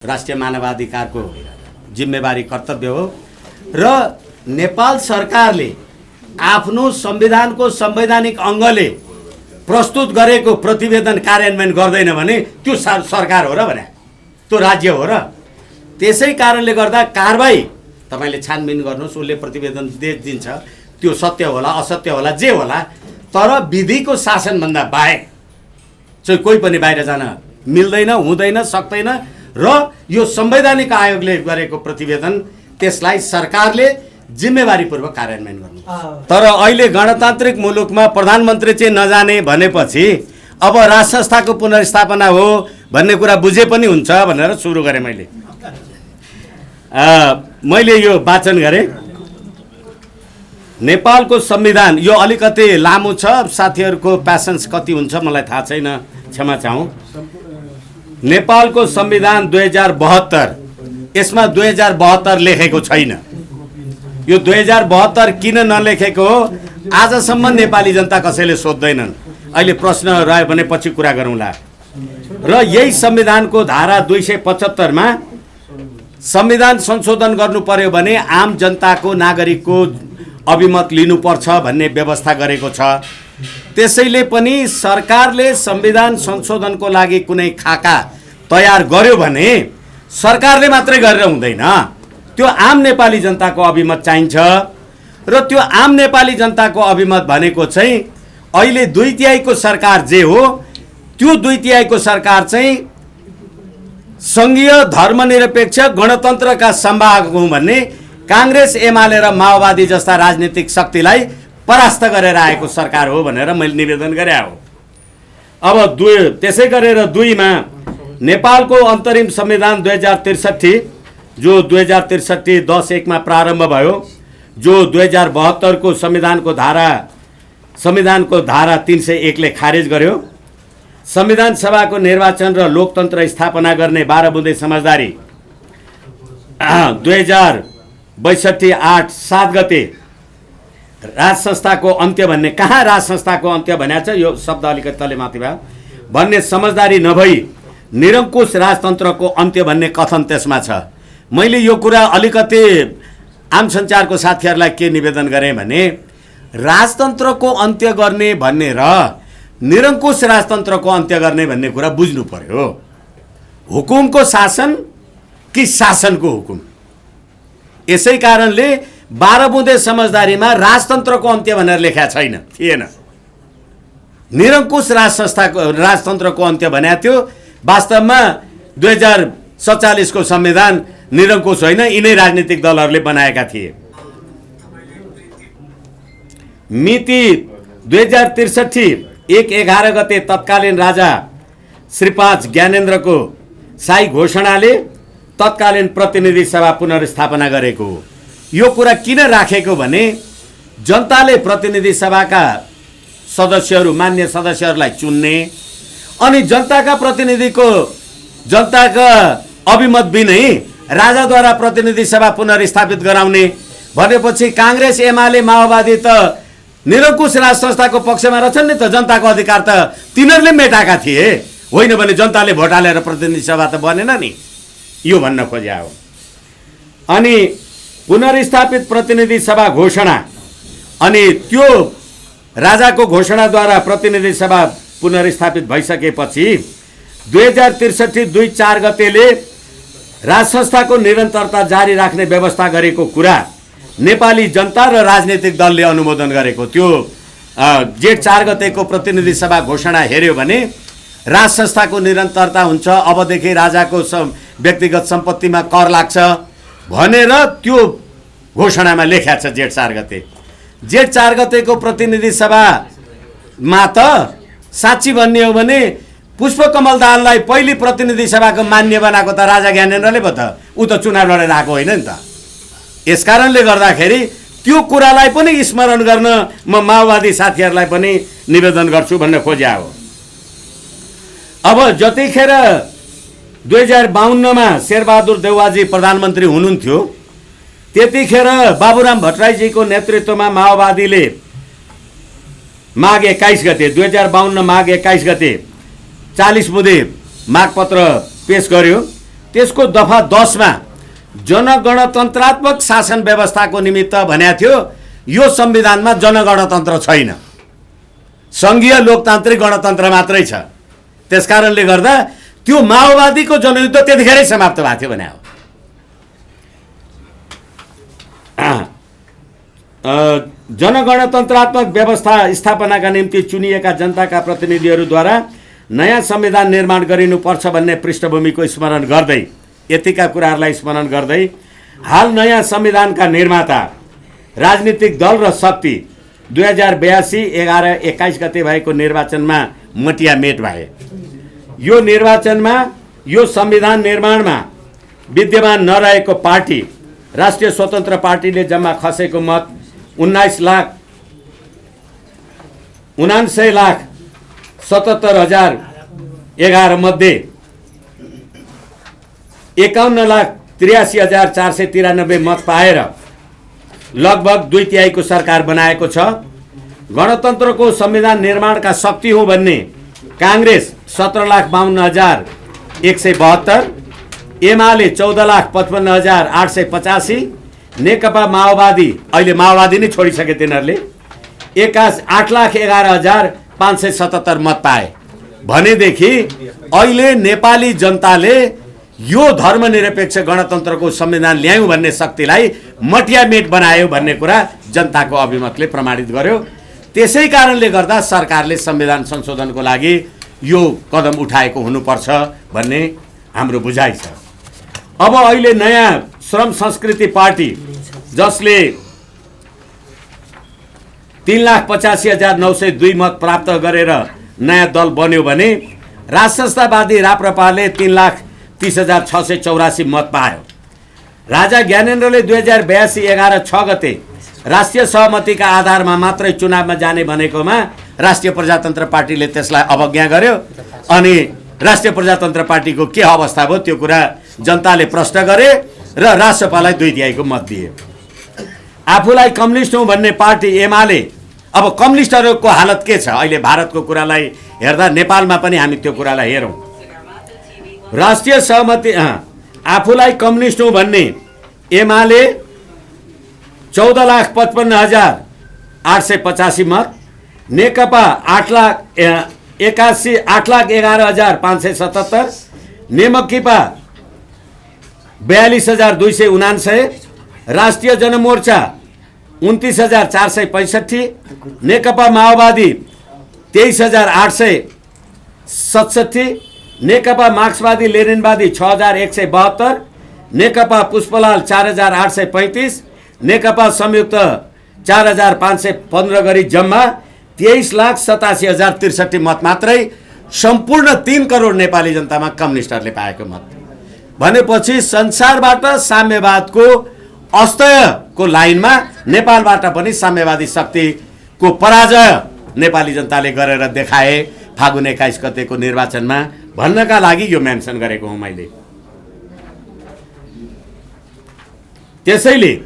राष्ट्रिय मानवाधिकारको जिम्मेवारी कर्तव्य हो र नेपाल सरकारले आफ्नो संविधानको संवैधानिक अङ्गले प्रस्तुत गरेको प्रतिवेदन कार्यान्वयन गर्दैन भने त्यो सरकार हो र भने त्यो राज्य हो र त्यसै कारणले गर्दा कारबाही तपाईले छानबिन गर्नुस् उसले प्रतिवेदन दिन्छ त्यो सत्य होला असत्य होला जे होला तर विधिको शासनभन्दा बाहेक चाहिँ कोही पनि बाहिर जान मिल्दैन हुँदैन सक्दैन र यो संवैधानिक आयोगले गरेको प्रतिवेदन त्यसलाई सरकारले जिम्मेवारीपूर्वक कार्यान्वयन गर्नु। तर अहिले गणतान्त्रिक मुलुकमा प्रधानमन्त्री चाहिँ नजाने भनेपछि अब राज संस्थाको पुनर्स्थापना हो भन्ने कुरा बुझे पनि हुन्छ भनेर सुरु गरेँ मैले यो वाचन गरेँ। नेपालको संविधान यो अलिकति लामो छ, साथीहरूको प्यासेन्स कति हुन्छ मलाई थाहा छैन, क्षमा चाहूँ। नेपालको संविधान 2072 यसमा 2072 लेखेको छैन। यो 2072 किन नलेखेको हो आजसम्म नेपाली जनता कसैले सोध्दैनन्। अहिले प्रश्न रह्यो भने पछि कुरा गरौँला। र यही संविधानको धारा 275 मा संविधान संशोधन गर्नु पर्यो भने आम जनताको नागरिकको अभिमत लिनुपर्छ भन्ने व्यवस्था गरेको छ। त्यसैले पनि सरकारले संविधान संशोधनको लागि कुनै खाका तयार गर्यो भने सरकारले मात्रै गरेर हुँदैन, त्यो आम नेपाली जनताको अभिमत चाहिन्छ। र त्यो आम नेपाली जनताको अभिमत भनेको चाहिँ अहिले 2/3 को सरकार जे हो त्यो 2/3 को सरकार चाहिँ संघीय धर्मनिरपेक्ष गणतन्त्रका संवाहक हुँ भन्ने कांग्रेस एमाले र माओवादी जस्ता राजनीतिक शक्तिलाई परास्त गरेर आएको सरकार हो भनेर मैले निवेदन गरे हो। अब त्यसै गरेर 2 मा नेपालको अन्तरिम संविधान 2063 जो 2063 10/1 मा प्रारम्भ भयो, जो 2072 को संविधानको धारा 301 ले खारेज गर्यो। संविधान सभाको निर्वाचन र लोकतन्त्र स्थापना गर्ने 12 बुँदे समझदारी 2062 8 7 गते राज संस्थाको अन्त्य भन्ने, कहाँ राज संस्थाको अन्त्य भनेको छ यो शब्द अलिकति तले माथि भयो भन्ने समझदारी नभई निरङ्कुश राजतन्त्रको अन्त्य भन्ने कथन त्यसमा छ। मैले यो कुरा अलिकति आम सञ्चारको साथीहरूलाई के निवेदन गरेँ भने राजतन्त्रको अन्त्य गर्ने भन्ने र निरङ्कुश राजतन्त्रको अन्त्य गर्ने भन्ने कुरा बुझ्नु पर्यो। हुकुमको शासन कि शासनको हुकुम। यसै कारणले 12 बुँदे समझदारीमा राजतन्त्रको अन्त्य भनेर लेखा छैन, थिएन। निरङ्कुश राजतन्त्रको अन्त्य भनेको थियो। वास्तवमा 2047 को संविधान निरङ्कुश होइन, यिनै राजनीतिक दलहरूले बनाएका थिए। मिति 2063 1/11 गते तत्कालीन राजा श्री 5 ज्ञानेन्द्रको शाही घोषणाले तत्कालीन प्रतिनिधि सभा पुनर्स्थापना गरेको हो। यो कुरा किन राखेको भने जनताले प्रतिनिधि सभाका सदस्यहरू मान्य सदस्यहरूलाई चुन्ने अनि जनताका प्रतिनिधिको जनताका अभिमत बिनै राजाद्वारा प्रतिनिधि सभा पुनर्स्थापित गराउने भनेपछि कांग्रेस एमाले माओवादी त निरङ्कुश राज संस्थाको पक्षमा रहेछन् नि त। जनताको अधिकार त तिनीहरूले मेटाएका थिए, होइन भने जनताले भोट हालेर प्रतिनिधि सभा त बनेन नि, यो भन्न खोजे हो। अनि पुनर्स्थापित प्रतिनिधि सभा घोषणा अनि त्यो राजाको घोषणाद्वारा प्रतिनिधि सभा पुनर्स्थापित भइसकेपछि 2063 2/4 गतेले राज संस्थाको निरन्तरता जारी राख्ने व्यवस्था गरेको कुरा नेपाली जनता र राजनीतिक दलले अनुमोदन गरेको। त्यो जेठ 4 गतेको प्रतिनिधि सभा घोषणा हेर्यो भने राज संस्थाको निरन्तरता हुन्छ, अबदेखि राजाको व्यक्तिगत सम्पत्तिमा कर लाग्छ भनेर त्यो घोषणामा लेख्या छ जेठ 4 गते। जेठ 4 गतेको प्रतिनिधि सभामा त साँच्ची भन्ने हो भने पुष्पकमल दाहाललाई पहिली प्रतिनिधि सभाको मान्य बनाएको त राजा ज्ञानेन्द्रले पो त, ऊ त चुनाव लडेर आएको होइन नि त। यसकारणले गर्दाखेरि त्यो कुरालाई पनि स्मरण गर्न म माओवादी साथीहरूलाई पनि निवेदन गर्छु भन्न खोज्या हो। अब जतिखेर 2052 मा शेरबहादुर देउवाजी प्रधानमन्त्री हुनुहुन्थ्यो त्यतिखेर बाबुराम भट्टराईजीको नेतृत्वमा माओवादीले माघ 21 गते 2052 माघ 21 गते 40 बुँदे मागपत्र पेश गर्यो त्यसको दफा 10 मा जनगणतन्त्रात्मक शासन व्यवस्थाको निमित्त भनेको थियो। यो संविधानमा जनगणतन्त्र छैन, संघीय लोकतान्त्रिक गणतन्त्र मात्रै छ। त्यसकारणले गर्दा त्यो माओवादीको जनयुद्ध त्यतिखेरै समाप्त भएको थियो भने हो। जनगणतन्त्रात्मक व्यवस्था स्थापनाका निम्ति चुनिएका जनताका प्रतिनिधिहरूद्वारा नयाँ संविधान निर्माण गरिनुपर्छ भन्ने पृष्ठभूमिको स्मरण गर्दै, यतिका कुराहरूलाई स्मरण गर्दै हाल नयाँ संविधानका निर्माता राजनीतिक दल र शक्ति 2082 11-21 गते भएको निर्वाचनमा मटियामेट भए। यो निर्वाचनमा यो संविधान निर्माणमा विद्यमान नरहेको पार्टी राष्ट्रिय स्वतन्त्र पार्टीले जम्मा खसेको मत 19,79,77,011 मध्ये 51,83,493 मत पाएर लगभग 2/3 सरकार बनाएको छ। गणतन्त्रको संविधान निर्माणका शक्ति हो भन्ने कांग्रेस 17,52,172, एमाले 14,55,885, नेकपा माओवादी, अहिले माओवादी नै छोडिसके तिनीहरूले, 8,11,577 मत पाए। भनेदेखि अहिले नेपाली जनताले यो धर्मनिरपेक्ष गणतन्त्रको संविधान ल्यायौँ भन्ने शक्तिलाई मटियामेट बनायो भन्ने कुरा जनताको अभिमतले प्रमाणित गर्यो। त्यसै कारणले गर्दा सरकारले संविधान संशोधनको लागि यो कदम उठाएको हुनुपर्छ भन्ने हाम्रो बुझाइ छ। अब अहिले नयाँ श्रम संस्कृति पार्टी जसले 3,85,902 मत प्राप्त गरेर नयाँ दल बन्यो भने राष्ट्रवादी राप्रपाले 3,30,684 मत पायो। राजा ज्ञानेन्द्रले 2082 11-6 गते राष्ट्रिय सहमतिका आधारमा मात्रै चुनावमा जाने भनेकोमा राष्ट्रिय प्रजातन्त्र पार्टीले त्यसलाई अवज्ञा गर्यो अनि राष्ट्रिय प्रजातन्त्र पार्टीको के अवस्था भयो त्यो कुरा जनताले प्रश्न गरे र राष्ट्रपालाई 2/3 मत दिए। आफूलाई कम्युनिस्ट हौं भन्ने पार्टी एमाले, अब कम्युनिस्टहरूको हालत के छ अहिले भारतको कुरालाई हेर्दा नेपालमा पनि हामी त्यो कुरालाई हेरौं। राष्ट्रिय सहमति आफूलाई कम्युनिस्ट हौं भन्ने एमाले 14,55,885 मत, नेकपा 8,11,577, नेमकिपा 42,279, राष्ट्रिय जनमोर्चा 29,465, नेकपा माओवादी 23,867, नेकपा मार्क्सवादी लेनिनवादी 6,172, नेकपा पुष्पलाल 4,835, नेकपा संयुक्त 4,515 गरी जम्मा 23,87,063 मत मात्रै सम्पूर्ण 3 करोड नेपाली जनतामा कम्युनिस्टहरूले पाएको मत भनेपछि संसारबाट साम्यवादको अस्तयको लाइनमा नेपालबाट पनि साम्यवादी शक्तिको पराजय नेपाली जनताले गरेर देखाए फागुन 21 गतेको निर्वाचनमा भन्नका लागि यो मेन्सन गरेको हुँ मैले। त्यसैले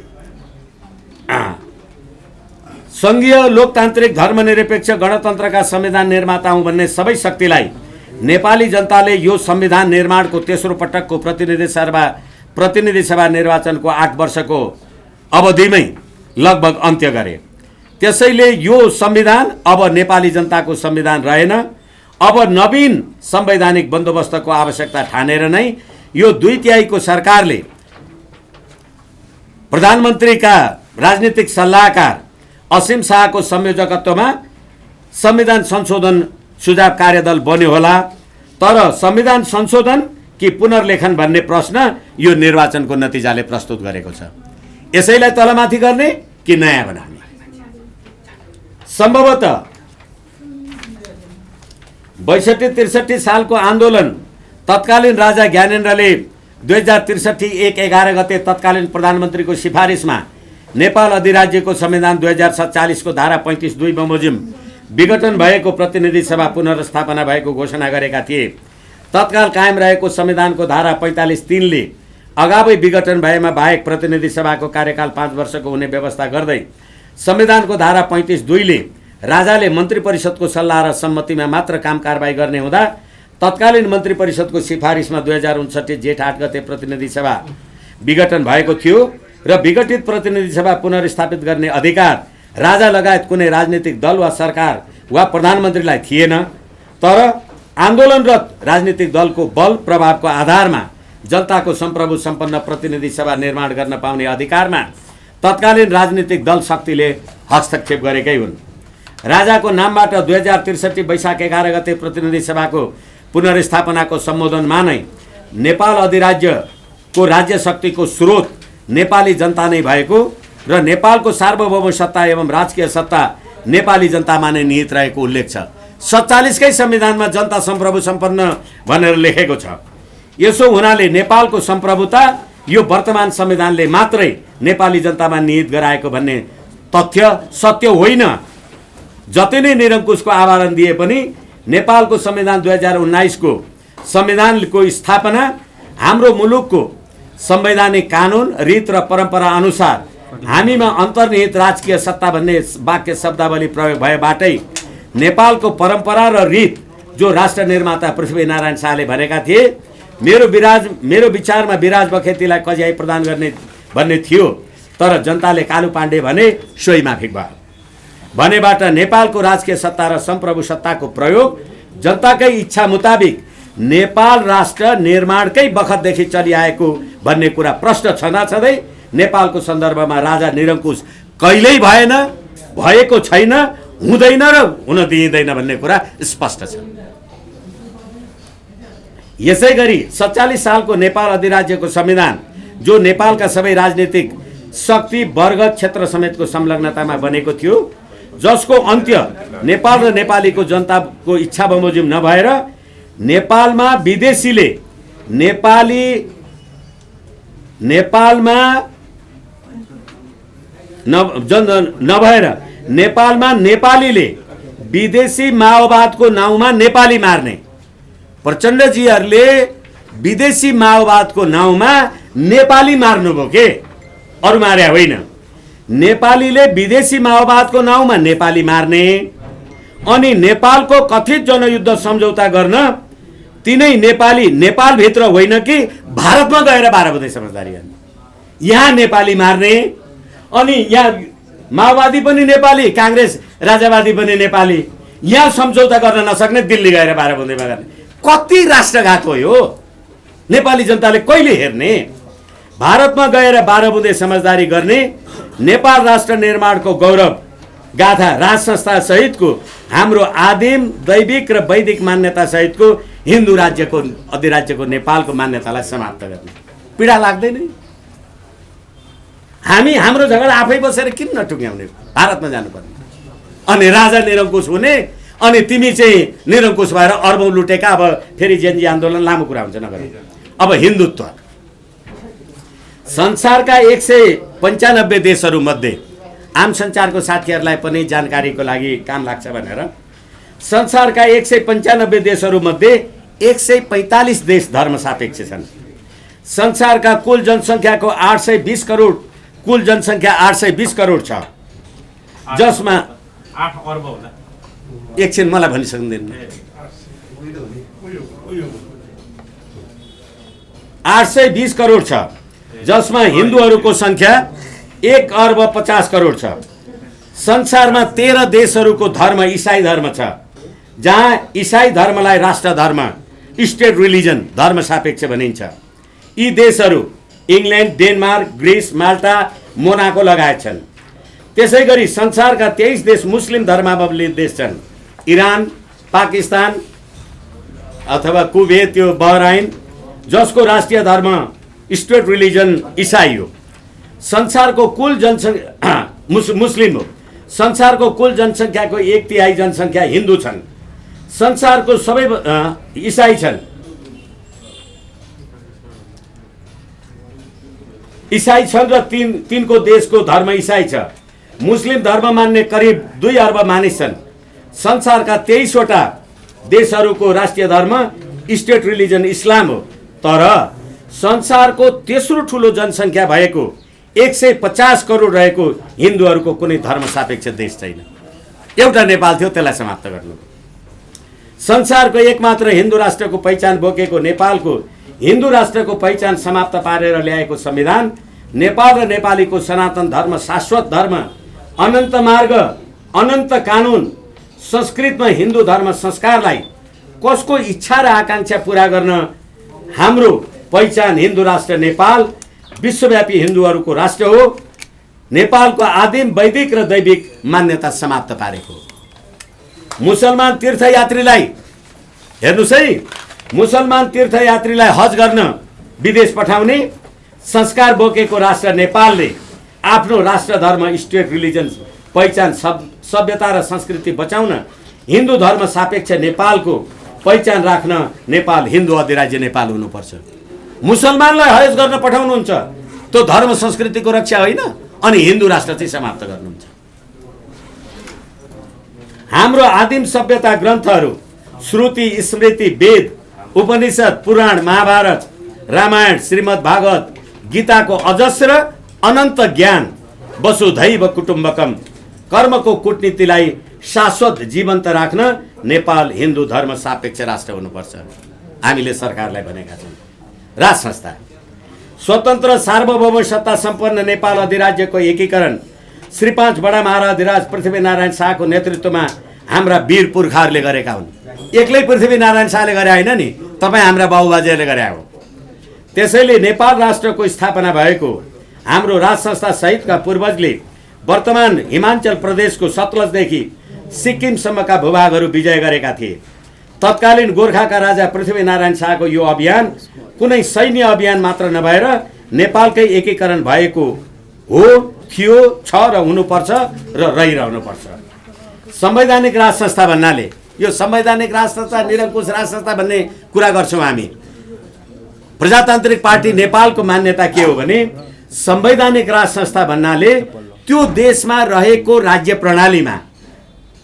संघीय लोकतान्त्रिक धर्मनिरपेक्ष गणतन्त्रका संविधान निर्माता हुँ भन्ने सबै शक्तिलाई नेपाली जनताले यो संविधान निर्माणको तेस्रो पटकको प्रतिनिधि सभा निर्वाचनको 8 वर्षको अवधिमै लगभग अन्त्य गरे। त्यसैले यो संविधान अब नेपाली जनताको संविधान रहेन। अब नवीन संवैधानिक बन्दोबस्तको आवश्यकता ठानेर नै यो 2/3 सरकारले प्रधानमन्त्रीका राजनीतिक सल्लाहकार असीम शाहको संयोजकत्वमा संविधान संशोधन सुझाव कार्यदल बन्यो होला। तर संविधान संशोधन कि पुनर्लेखन भन्ने प्रश्न यो निर्वाचनको नतिजाले प्रस्तुत गरेको छ। यसैलाई तलमाथि गर्ने कि नयाँ बनाउने? सम्भवतः 62-63 सालको आन्दोलन तत्कालीन राजा ज्ञानेन्द्रले 2063 1-11 गते तत्कालीन प्रधानमन्त्रीको सिफारिसमा नेपाल अधिराज्यको संविधान 2047 को धारा 35(2) बमोजिम विघटन भएको प्रतिनिधि सभा पुनर्स्थापना भएको घोषणा गरेका थिए। तत्काल कायम रहेको संविधानको धारा 45(3) ले अगावै विघटन भएमा बाहेक प्रतिनिधि सभाको कार्यकाल 5 वर्षको हुने व्यवस्था गर्दै संविधानको धारा 35(2) ले राजाले मन्त्री परिषदको सल्लाह र सम्मतिमा मात्र काम कारबाही गर्ने हुँदा तत्कालीन मन्त्री परिषदको सिफारिसमा 2059 जेठ 8 गते प्रतिनिधि सभा विघटन भएको थियो र विघटित प्रतिनिधि सभा पुनर्स्थापित गर्ने अधिकार राजा लगायत कुनै राजनीतिक दल वा सरकार वा प्रधानमन्त्रीलाई थिएन। तर आन्दोलनरत राजनीतिक दलको बल प्रभावको आधारमा जनताको सम्प्रभु सम्पन्न प्रतिनिधि सभा निर्माण गर्न पाउने अधिकारमा तत्कालीन राजनीतिक दल शक्तिले हस्तक्षेप गरेकै हुन्। राजाको नामबाट 2063 वैशाख 11 गते प्रतिनिधि सभाको पुनर्स्थापनाको सम्बोधनमा नै नेपाल अधिराज्यको राज्य शक्तिको स्रोत नेपाली जनता नै भएको र नेपालको सार्वभौम सत्ता एवं राजकीय सत्ता नेपाली जनतामा नै निहित रहेको उल्लेख छ। 47कै संविधानमा जनता सम्प्रभु सम्पन्न भनेर लेखेको छ। यसो हुनाले नेपालको सम्प्रभुता यो वर्तमान संविधानले मात्रै नेपाली जनतामा निहित गराएको भन्ने तथ्य सत्य होइन। जति नै निरङ्कुशको आवरण दिए पनि नेपालको संविधान 2019 को संविधानको स्थापना हाम्रो मुलुकको संवैधानिक कानुन रीत र परम्परा अनुसार हामीमा अन्तर्निहित राजकीय सत्ता भन्ने वाक्य शब्दावली प्रयोग भएबाटै नेपालको परम्परा र रीत जो राष्ट्र निर्माता पृथ्वीनारायण शाहले भनेका थिए मेरो विचारमा विराज बखेतीलाई कज्याई प्रदान गर्ने भन्ने थियो। तर जनताले कालु पाण्डे भने सोही माफिक भयो। भनेबाट नेपालको राजकीय सत्ता र सम्प्रभु सत्ताको प्रयोग जनताकै इच्छा मुताबिक नेपाल राष्ट्र निर्माणकै बखतदेखि चलिआएको भन्ने कुरा प्रश्न छँदाछँदै नेपालको सन्दर्भमा राजा निरङ्कुश कहिल्यै भएन, भएको छैन, हुँदैन र हुन दिइँदैन भन्ने कुरा स्पष्ट छ। यसैगरी 47 सालको नेपाल अधिराज्यको संविधान जो नेपालका सबै राजनीतिक शक्ति वर्ग क्षेत्र समेतको संलग्नतामा बनेको थियो, जसको अन्त्य नेपाल र नेपालीको जनताको इच्छा बमोजिम नभएर नेपालमा विदेशीले नेपालमा नेपालीले विदेशी माओवादको नाउँमा नेपाली मार्ने, प्रचण्डजीहरूले विदेशी माओवादको नाउँमा नेपाली मार्नुभयो के, अरू मार्या होइन। नेपालीले विदेशी माओवादको नाउँमा नेपाली मार्ने अनि नेपालको कथित जनयुद्ध सम्झौता गर्न तिनै नेपाली नेपालभित्र होइन कि भारतमा गएर 12 बुँदे समझदारी गर्ने, यहाँ नेपाली मार्ने अनि यहाँ माओवादी पनि नेपाली, काङ्ग्रेस राजावादी पनि नेपाली, यहाँ सम्झौता गर्न नसक्ने दिल्ली गएर 12 बुँदेमा गर्ने। कति राष्ट्रघात हो यो? नेपाली जनताले कहिले हेर्ने? भारतमा गएर 12 बुँदे समझदारी गर्ने, नेपाल राष्ट्र निर्माणको गौरव गाथा राज संस्था सहितको हाम्रो आदिम दैविक र वैदिक मान्यता सहितको हिन्दू राज्यको अधिराज्यको नेपालको मान्यतालाई समाप्त गर्ने। पीडा लाग्दैन? हामी हाम्रो झगडा आफै बसेर किन नटुक्याउने? भारतमा जानुपर्ने अनि राजा निरङ्कुश हुने अनि तिमी चाहिँ निरङ्कुश भएर अर्बौं लुटेका। अब फेरि जेनजी आन्दोलन लामो कुरा हुन्छ नगरे। अब हिन्दुत्व संसारका 195 देशहरू मध्ये आम सञ्चारको साथीहरूलाई पनि जानकारीको लागि काम लाग्छ भनेर संसारका 195 देशहरू मध्ये 145 देश धर्मसापेक्ष छन्। संसारका कुल जनसङ्ख्याको 820 करोड कुल जनसङ्ख्या 820 करोड छ, जसमा 8 अर्ब होला। एकछिन मलाई भनिसक्दैन। 820 करोड छ, जसमा हिन्दूहरूको संख्या 1 अर्ब 50 करोड छ। संसारमा 13 देशहरूको धर्म इसाई धर्म छ, जहाँ इसाई धर्मलाई राष्ट्र धर्म स्टेट रिलिजन धर्म सापेक्ष भनिन्छ। यी देशहरू इङ्ल्यान्ड, डेनमार्क, ग्रिस, माल्टा, मोनाको लगायत छन्। त्यसै गरी संसारका 23 देश मुस्लिम धर्मावलम्बी देश छन्। इरान, पाकिस्तान अथवा कुवेत, त्यो बहराइन, जसको राष्ट्रिय धर्म स्टेट रिलिजन इसाई हो। संसारको कुल जनसङ्ख्या मुस्लिम हो। संसारको कुल जनसङ्ख्याको 1/3 जनसङ्ख्या हिन्दू छन्। संसारको सबै इसाई छन्। इसाई छन् र तिनको देशको धर्म इसाई छ। मुस्लिम धर्म मान्ने करिब 2 अर्ब मानिस छन्। संसारका 23 वटा देशहरूको राष्ट्रिय धर्म स्टेट रिलिजन इस्लाम हो। तर संसारको तेस्रो ठुलो जनसङ्ख्या भएको 150 करोड रहेको हिन्दूहरूको कुनै धर्म सापेक्ष देश छैन। एउटा नेपाल थियो, त्यसलाई समाप्त गर्नु। संसारको एकमात्र हिन्दू राष्ट्रको पहिचान बोकेको नेपालको हिन्दू राष्ट्रको पहिचान समाप्त पारेर ल्याएको संविधान नेपाल र नेपालीको सनातन धर्म, शाश्वत धर्म, अनन्त मार्ग, अनन्त कानुन, संस्कृतमा हिन्दू धर्म संस्कारलाई कसको इच्छा र आकांक्षा पूरा गर्न हाम्रो पहिचान हिन्दू राष्ट्र नेपाल विश्वव्यापी हिन्दूहरूको राष्ट्र हो। नेपालको आदिम वैदिक र दैविक मान्यता समाप्त पारेको। मुसलमान तीर्थयात्रीलाई हेर्नुस् है, मुसलमान तीर्थयात्रीलाई हज गर्न विदेश पठाउने संस्कार बोकेको राष्ट्र नेपालले आफ्नो राष्ट्र धर्म, स्टेट रिलिजन पहिचान, सभ्यता र संस्कृति बचाउन हिन्दू धर्म सापेक्ष नेपालको पहिचान राख्न नेपाल हिन्दू अधिराज्य नेपाल हुनुपर्छ। मुसलमानलाई हज गर्न पठाउनुहुन्छ, त्यो धर्म संस्कृतिको रक्षा होइन, अनि हिन्दू राष्ट्र चाहिँ समाप्त गर्नुहुन्छ। हाम्रो आदिम सभ्यता ग्रन्थहरू श्रुति, स्मृति, वेद, उपनिषद, पुराण, महाभारत, रामायण, श्रीमद् भागवत, गीताको अजस्र अनन्त ज्ञान वसुधैव कुटुम्बकम कर्मको कूटनीतिलाई शाश्वत जीवन्त राख्न नेपाल हिन्दू धर्म सापेक्ष राष्ट्र हुनुपर्छ। हामीले सरकारलाई भनेका छौँ। राज संस्था स्वतन्त्र सार्वभौम सत्ता सम्पन्न नेपाल अधिराज्यको एकीकरण श्री 5 बडा महाराधिराज पृथ्वीनारायण शाहको नेतृत्वमा हाम्रा वीर पुर्खाहरूले गरेका हुन्। एक्लै पृथ्वीनारायण शाहले गरे होइन नि, तपाईँ हाम्रा बाबुबाजेले गरे हो। त्यसैले नेपाल राष्ट्रको स्थापना भएको हाम्रो राज संस्था सहितका पूर्वजले वर्तमान हिमाञ्चल प्रदेशको सतलजदेखि सिक्किमसम्मका भूभागहरू विजय गरेका थिए। तत्कालीन गोर्खाका राजा पृथ्वीनारायण शाहको यो अभियान कुनै सैन्य अभियान मात्र नभएर नेपालकै एकीकरण भएको हो, थियो, छ र हुनुपर्छ र रहिरहनुपर्छ। संवैधानिक राज संस्था भन्नाले यो संवैधानिक राज संस्था, निरङ्कुश राज संस्था भन्ने कुरा गर्छौँ हामी। प्रजातान्त्रिक पार्टी नेपालको मान्यता के हो भने संवैधानिक राज संस्था भन्नाले त्यो देशमा रहेको राज्य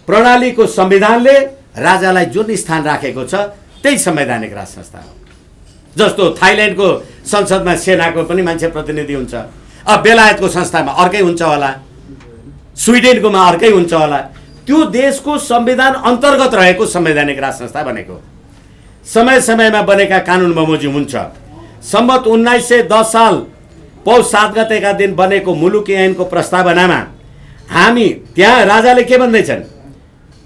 प्रणालीको संविधानले राजालाई जुन स्थान राखेको छ त्यही संवैधानिक राज संस्था हो। जस्तो थाइल्यान्डको संसदमा सेनाको पनि मान्छे प्रतिनिधि हुन्छ, अब बेलायतको संस्थामा अर्कै हुन्छ होला, स्विडेनकोमा अर्कै हुन्छ होला। त्यो देशको संविधान अन्तर्गत रहेको संवैधानिक राज संस्था बनेको। समय समयमा बनेका कानुन बमोजिम हुन्छ। सम्मत 1910 साल पौष 7 गतेका दिन बनेको मुलुकी ऐनको प्रस्तावनामा हामी त्यहाँ राजाले के भन्दैछन्,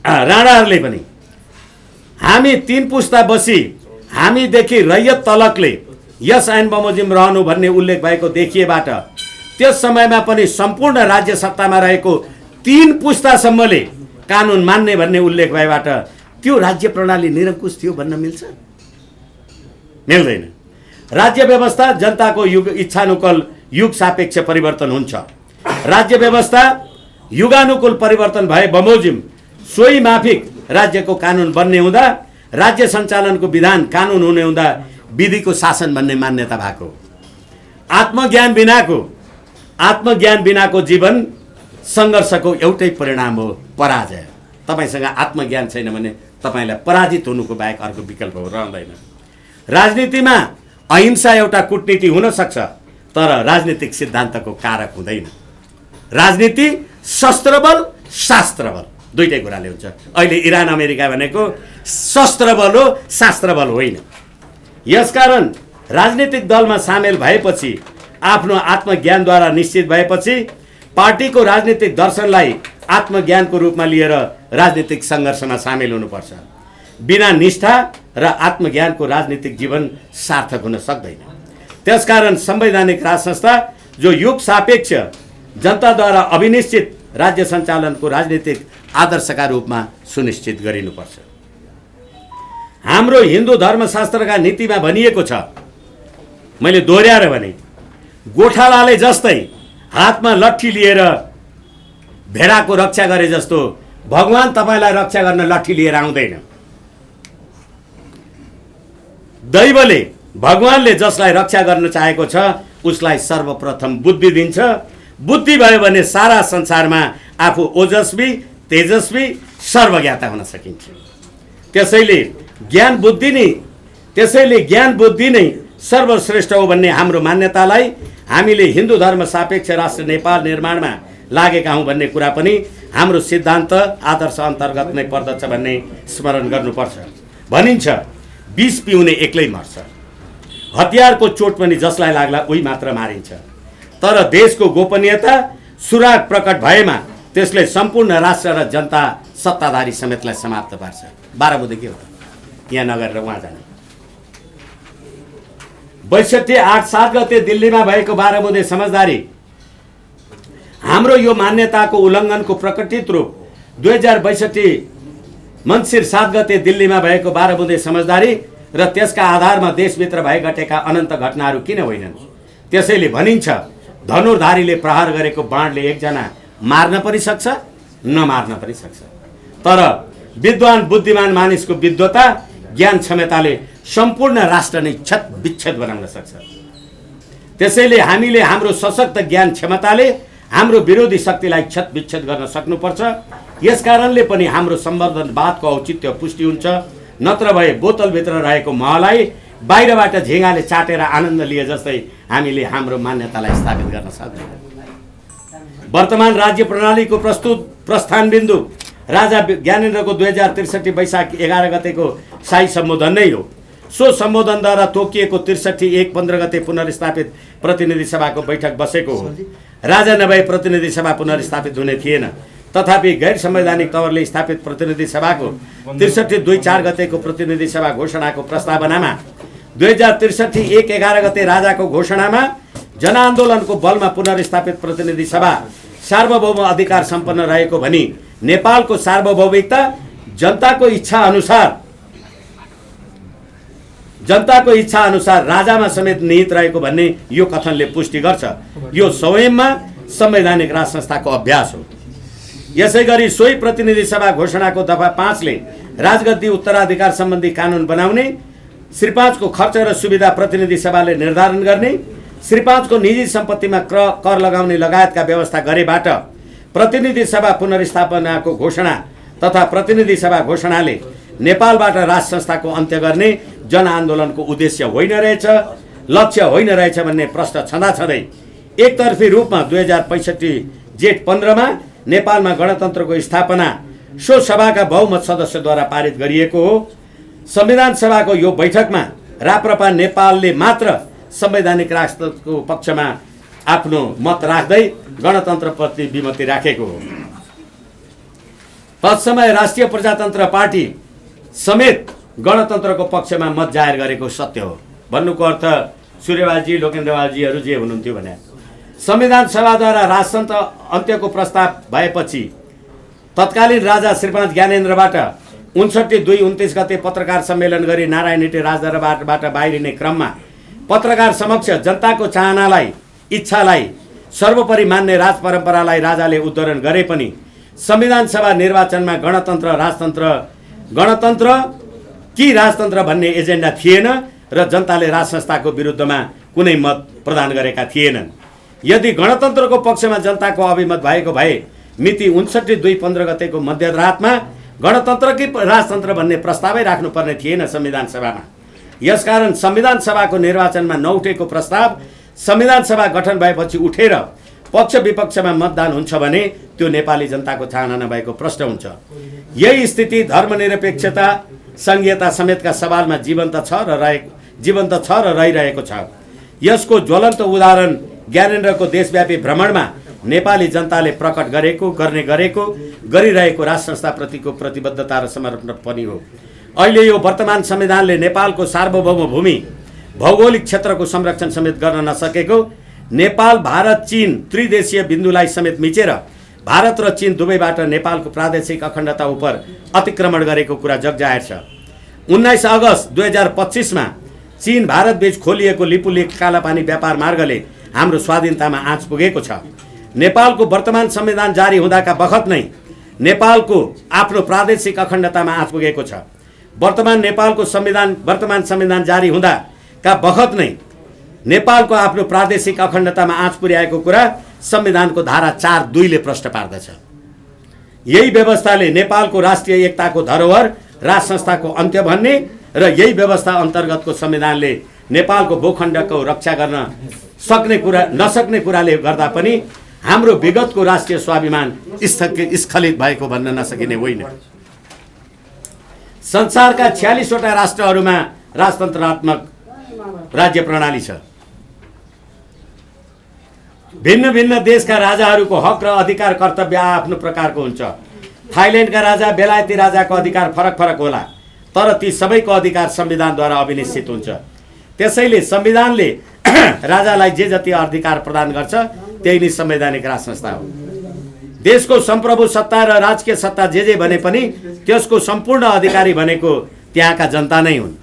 राणाहरूले पनि हामी 3 पुस्ता बसी हामीदेखि रैयत तलकले यस ऐन बमोजिम रहनु भन्ने उल्लेख भएको देखिएबाट त्यस समयमा पनि सम्पूर्ण राज्य सत्तामा रहेको 3 पुस्तासम्मले कानुन मान्ने भन्ने उल्लेख भएबाट त्यो राज्य प्रणाली निरङ्कुश थियो भन्न मिल्छ? मिल्दैन। राज्य व्यवस्था जनताको इच्छानुकूल युग सापेक्ष परिवर्तन हुन्छ। राज्य व्यवस्था युगानुकूल परिवर्तन भए बमोजिम सोही माफिक राज्यको कानुन बन्ने हुँदा राज्य सञ्चालनको विधान कानुन हुने हुँदा विधिको शासन भन्ने मान्यता भएको। आत्मज्ञान बिनाको जीवन सङ्घर्षको एउटै परिणाम हो, पराजय। तपाईसँग आत्मज्ञान छैन भने तपाईलाई पराजित हुनुको बाहेक अर्को विकल्प रहँदैन। राजनीतिमा अहिंसा एउटा कूटनीति हुन सक्छ, तर राजनीतिक सिद्धान्तको कारक हुँदैन। राजनीति शस्त्रबल शास्त्रबल दुईटै कुराले हुन्छ। अहिले इरान अमेरिका भनेको शस्त्रबल हो, शास्त्रबल होइन। यसकारण राजनीतिक दलमा सामेल भएपछि आफ्नो आत्मज्ञानद्वारा निश्चित भएपछि पार्टीको राजनीतिक दर्शनलाई आत्मज्ञानको रूपमा लिएर राजनीतिक सङ्घर्षमा सामेल हुनुपर्छ। बिना निष्ठा र आत्मज्ञानको राजनीतिक जीवन सार्थक हुन सक्दैन। त्यसकारण संवैधानिक राज संस्था जो युग सापेक्ष जनताद्वारा अभिनिश्चित राज्य सञ्चालनको राजनीतिक आदर्शका रूपमा सुनिश्चित गरिनुपर्छ। हाम्रो हिन्दू धर्मशास्त्रका नीतिमा भनिएको छ, मैले दोहोर्याएर भने, गोठालाले जस्तै हातमा लट्ठी लिएर भेडाको रक्षा गरे जस्तो भगवान तपाईलाई रक्षा गर्न लट्ठी लिएर आउँदैन। दैवले, भगवानले जसलाई रक्षा गर्न चाहेको छ उसलाई सर्वप्रथम बुद्धि दिन्छ। बुद्धि भयो भने सारा संसारमा आफू ओजस्वी, तेजस्वी, सर्वज्ञाता हुन सकिन्छ। त्यसैले ज्ञान बुद्धि नै सर्वश्रेष्ठ हो भन्ने हाम्रो मान्यतालाई हामीले हिन्दू धर्म सापेक्ष राष्ट्र नेपाल निर्माणमा लागेका हौँ भन्ने कुरा पनि हाम्रो सिद्धान्त आदर्श अन्तर्गत नै पर्दछ भन्ने स्मरण गर्नुपर्छ। भनिन्छ विष पिउने एक्लै मर्छ, हतियारको चोट पनि जसलाई लाग्ला उही मात्र मारिन्छ। तर देशको गोपनीयता सुराग प्रकट भएमा त्यसले सम्पूर्ण राष्ट्र र जनता सत्ताधारी समेतलाई समाप्त पार्छ। 12 बुँदे के हो यहाँ नगरेर उहाँ जाने। 62/8/7 गते दिल्लीमा भएको 12 बुँदे समझदारी हाम्रो यो मान्यताको उल्लङ्घनको प्रकटित रूप। 2062 मङ्सिर 7 गते दिल्लीमा भएको 12 बुँदे समझदारी र त्यसका आधारमा देशभित्र भइघटेका अनन्त घटनाहरू किन होइनन्? त्यसैले भनिन्छ धनुर्धारीले प्रहार गरेको बाणले एकजना मार्न पनि सक्छ, नमार्न पनि सक्छ। तर विद्वान बुद्धिमान मानिसको विद्वता ज्ञान क्षमताले सम्पूर्ण राष्ट्र नै छत विच्छेद बनाउन सक्छ। त्यसैले हामीले हाम्रो सशक्त ज्ञान क्षमताले हाम्रो विरोधी शक्तिलाई छत विच्छेद गर्न सक्नुपर्छ। यसकारणले पनि हाम्रो सम्वर्धनवादको औचित्य पुष्टि हुन्छ। नत्र भए बोतलभित्र रहेको महलाई बाहिरबाट झिँगाले चाटेर आनन्द लिए जस्तै हामीले हाम्रो मान्यतालाई स्थापित गर्न सक्दैनौँ। वर्तमान राज्य प्रणालीको प्रस्थान बिन्दु राजा ज्ञानेन्द्रको 2063 वैशाख 11 गतेको शाही सम्बोधन नै हो। सो सम्बोधनद्वारा तोकिएको 63/1/15 गते पुनर्स्थापित प्रतिनिधि सभाको बैठक बसेको हो। राजा नभए प्रतिनिधि सभा पुनर्स्थापित हुने थिएन। तथापि गैर संवैधानिक तवरले स्थापित प्रतिनिधि सभाको 63/2/4 गतेको प्रतिनिधि सभा घोषणाको प्रस्तावनामा 2063/1/11 गते राजाको घोषणामा जनआन्दोलनको बलमा पुनर्स्थापित प्रतिनिधि सभा सार्वभौम अधिकार सम्पन्न रहेको भनी नेपालको सार्वभौमिकता जनताको इच्छा अनुसार राजामा समेत निहित रहेको भन्ने यो कथनले पुष्टि गर्छ। यो स्वयंमा संवैधानिक राज संस्थाको अभ्यास हो। यसैगरी सोही प्रतिनिधि सभा घोषणाको दफा 5 ले राजगद्दी उत्तराधिकार सम्बन्धी कानुन बनाउने, श्री 5 को खर्च र सुविधा प्रतिनिधि सभाले निर्धारण गर्ने, श्री 5 को निजी सम्पत्तिमा कर लगाउने लगायतका व्यवस्था गरेबाट प्रतिनिधि सभा पुनर्स्थापनाको घोषणा तथा प्रतिनिधि सभा घोषणाले नेपालबाट राज संस्थाको अन्त्य गर्ने जनआन्दोलनको उद्देश्य होइन रहेछ, लक्ष्य होइन रहेछ भन्ने प्रश्न छँदाछँदै एकतर्फी रूपमा 2065 जेठ 15 मा नेपालमा गणतन्त्रको स्थापना सो सभाका बहुमत सदस्यद्वारा पारित गरिएको हो। संविधान सभाको यो बैठकमा राप्रपा नेपालले मात्र संवैधानिक राष्ट्रको पक्षमा आफ्नो मत राख्दै गणतन्त्रप्रति विमति राखेको हो। तत्समय राष्ट्रिय प्रजातन्त्र पार्टी समेत गणतन्त्रको पक्षमा मत जाहेर गरेको सत्य हो। भन्नुको अर्थ सूर्यबाजी लोकेन्द्रबाजीहरू जे हुनुहुन्थ्यो भने संविधान सभाद्वारा राजतन्त्र अन्त्यको प्रस्ताव भएपछि तत्कालीन राजा श्री 5 ज्ञानेन्द्रबाट 59/2/29 गते पत्रकार सम्मेलन गरी नारायण हिटे राजदरबारबाट बाहिरिने क्रममा पत्रकार समक्ष जनताको चाहनालाई इच्छालाई सर्वोपरि मान्ने राज परम्परालाई राजाले उद्धरण गरे पनि संविधान सभा निर्वाचनमा गणतन्त्र कि राजतन्त्र भन्ने एजेन्डा थिएन र जनताले राज संस्थाको विरुद्धमा कुनै मत प्रदान गरेका थिएनन्। यदि गणतन्त्रको पक्षमा जनताको अभिमत भएको भए मिति 59/2/15 गतेको मध्यरातमा गणतन्त्र कि राजतन्त्र भन्ने प्रस्तावै राख्नुपर्ने थिएन संविधान सभामा। यसकारण संविधान सभाको निर्वाचनमा नउठेको प्रस्ताव संविधान सभा गठन भएपछि उठेर पक्ष विपक्षमा मतदान हुन्छ भने त्यो नेपाली जनताको चाहना नभएको प्रश्न हुन्छ। यही स्थिति धर्मनिरपेक्षता संघीयता समेतका सवालमा जीवन्त छ र रहिरहेको छ। यसको ज्वलन्त उदाहरण ज्ञानेन्द्रको देशव्यापी भ्रमणमा नेपाली जनताले प्रकट गरिरहेको राज संस्थाप्रतिको प्रतिबद्धता र समर्पण पनि हो। अहिले यो वर्तमान संविधानले नेपालको सार्वभौम भूमि भौगोलिक क्षेत्रको संरक्षण समेत गर्न नसकेको, नेपाल भारत चीन त्रिदेशीय बिन्दुलाई समेत मिचेर भारत र चीन दुवैबाट नेपालको प्रादेशिक अखण्डता उप अतिक्रमण गरेको कुरा जगजाहेर छ। 19 अगस्त 2025 मा चीन भारत बीच खोलिएको लिपुलेक कालापानी व्यापार मार्गले हाम्रो स्वाधीनतामा आँच पुगेको छ। नेपालको वर्तमान संविधान जारी हुँदाका बखत नै नेपालको आफ्नो प्रादेशिक अखण्डतामा आँच पुगेको छ। वर्तमान संविधान जारी हुँदाका बखत नै नेपालको आफ्नो प्रादेशिक अखण्डतामा आँच पुर्याएको कुरा संविधानको धारा 4(2) ले प्रश्न पार्दछ। यही व्यवस्थाले नेपालको राष्ट्रिय एकताको धरोहर राज संस्थाको अन्त्य भन्ने र यही व्यवस्था अन्तर्गतको संविधानले नेपालको भूखण्डको रक्षा गर्न नसक्ने कुराले गर्दा पनि हाम्रो विगतको राष्ट्रिय स्वाभिमान स्खलित भएको भन्न नसकिने होइन। संसारका 46 वटा राष्ट्रहरूमा राजतन्त्रात्मक राज्य प्रणाली छ। भिन्न भिन्न देशका राजाहरूको हक र अधिकार कर्तव्य आफ्नो प्रकारको हुन्छ। थाइल्यान्डका राजा बेलायती राजाको अधिकार फरक फरक होला, तर ती सबैको अधिकार संविधानद्वारा अभिनिश्चित हुन्छ। त्यसैले संविधानले राजालाई जे जति अधिकार प्रदान गर्छ त्यही नै संवैधानिक राज संस्था हो। देशको संप्रभु सत्ता र राजकीय सत्ता जे भने पनि त्यसको सम्पूर्ण अधिकारी भनेको त्यहाँका जनता नै हुन्।